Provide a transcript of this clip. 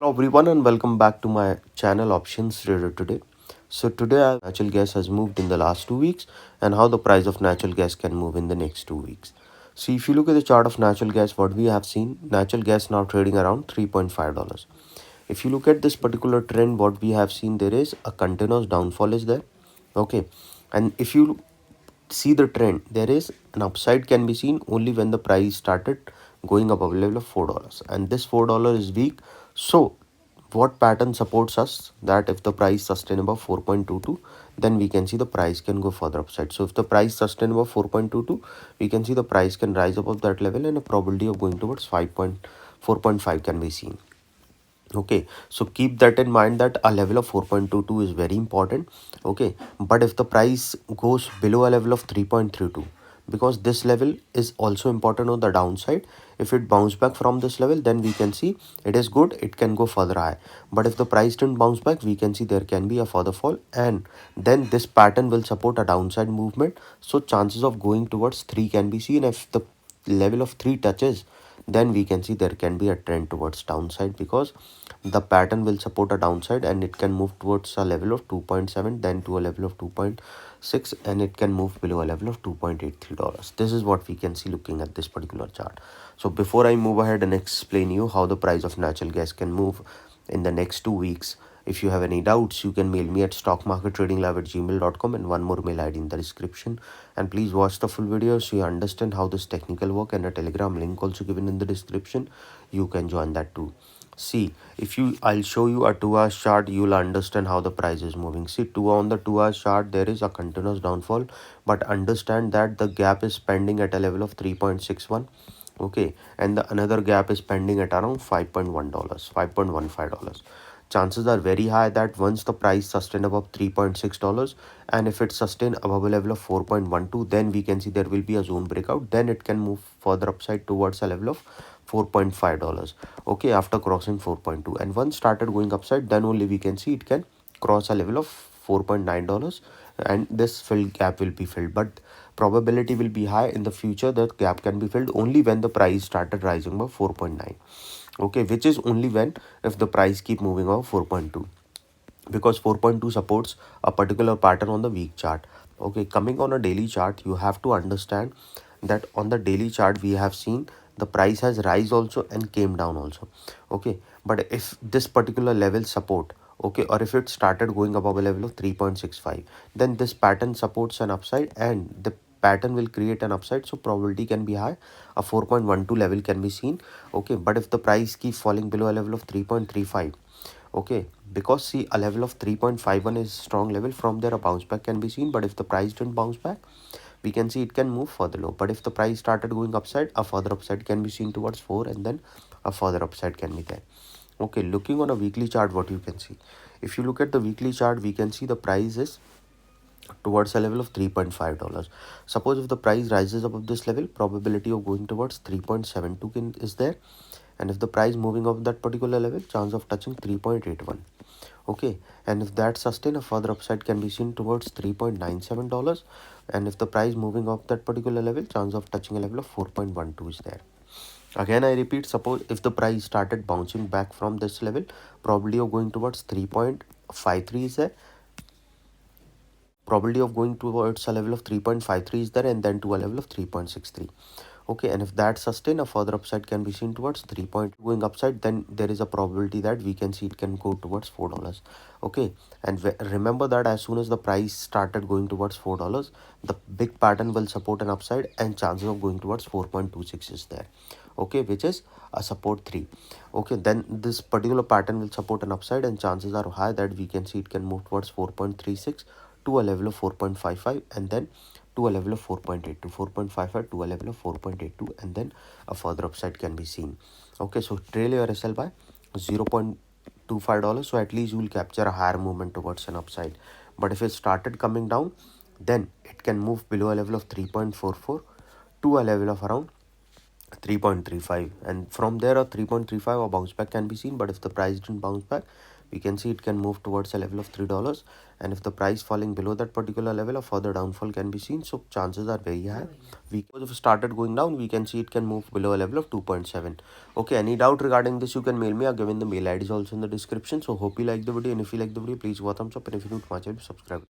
Hello everyone and welcome back to my channel Options Trader Today. So today natural gas has moved in the last 2 weeks and how the price of natural gas can move in the next 2 weeks. See, if you look at the chart of natural gas, what we have seen, natural gas now trading around $3.5. If you look at this particular trend, what we have seen, there is a continuous downfall is there. Okay, and if you see the trend, there is an upside can be seen only when the price started going above level of $4, and this $4 is weak. So what pattern supports us that if the price sustain above 4.22, then we can see the price can go further upside. So if the price sustain above 4.22, we can see the price can rise above that level and a probability of going towards 5.4.5 can be seen. Okay, so keep that in mind that a level of 4.22 is very important. Okay, but if the price goes below a level of 3.32, because this level is also important on the downside, if it bounce back from this level, then we can see it is good, it can go further high. But if the price didn't bounce back, we can see there can be a further fall, and then this pattern will support a downside movement. So chances of going towards 3 can be seen. If the level of 3 touches, then we can see there can be a trend towards downside, because the pattern will support a downside and it can move towards a level of 2.7, then to a level of 2.6, and it can move below a level of $2.83. This is what we can see looking at this particular chart. So before I move ahead and explain you how the price of natural gas can move in the next 2 weeks, if you have any doubts, you can mail me at stockmarkettradinglab@gmail.com, and one more mail ID in the description. And please watch the full video so you understand how this technical work, and a telegram link also given in the description. You can join that too. See, if you I'll show you a 2 hours chart, you'll understand how the price is moving. See, on the 2 hours chart, there is a continuous downfall, but understand that the gap is pending at a level of 3.61. Okay, and the another gap is pending at around $5.1, $5.15. Chances are very high that once the price sustain above $3.6, and if it sustain above a level of 4.12, then we can see there will be a zone breakout, then it can move further upside towards a level of $4.5. Okay, after crossing 4.2, and once started going upside, then only we can see it can cross a level of $4.9, and this filled gap will be filled. But probability will be high in the future that gap can be filled only when the price started rising above 4.9. Okay, which is only when if the price keep moving above 4.2, because 4.2 supports a particular pattern on the week chart. Okay, coming on a daily chart, you have to understand that on the daily chart we have seen the price has rise also and came down also. Okay, but if this particular level support, okay, or if it started going above a level of 3.65, then this pattern supports an upside, and the pattern will create an upside, so probability can be high, a 4.12 level can be seen. Okay, but if the price keeps falling below a level of 3.35, okay, because see, a level of 3.51 is strong level, from there a bounce back can be seen. But if the price didn't bounce back, we can see it can move further low. But if the price started going upside, a further upside can be seen towards 4, and then a further upside can be there. Okay, looking on a weekly chart, what you can see, if you look at the weekly chart, we can see the price is towards a level of $3.5. Suppose if the price rises above this level, probability of going towards 3.72 is there, and if the price moving up that particular level, chance of touching 3.81. Okay, and if that sustain, a further upside can be seen towards $3.97, and if the price moving up that particular level, chance of touching a level of 4.12 is there. Again I repeat, suppose if the price started bouncing back from this level, probability of going towards 3.53 is there, probability of going towards a level of 3.53 is there, and then to a level of 3.63. Okay, and if that sustain, a further upside can be seen towards 3 point going upside, then there is a probability that we can see it can go towards $4. Okay, and remember that as soon as the price started going towards $4, the big pattern will support an upside, and chances of going towards 4.26 is there. Okay, which is a support 3. Okay, then this particular pattern will support an upside, and chances are high that we can see it can move towards 4.36 to a level of 4.55, and then to a level of 4.82, 4.55 to a level of 4.82, and then a further upside can be seen. Okay, so trail your SL by $0.25, so at least you will capture a higher movement towards an upside. But if it started coming down, then it can move below a level of 3.44 to a level of around 3.35, and from there a 3.35 or bounce back can be seen. But if the price didn't bounce back, we can see it can move towards a level of $3, and if the price falling below that particular level, a further downfall can be seen. So chances are very high. Because if it started going down, we can see it can move below a level of 2.7. Okay, any doubt regarding this, you can mail me. I've given the mail IDs also in the description. So hope you like the video, and if you like the video, please go thumbs up, and if you're new to my channel, subscribe.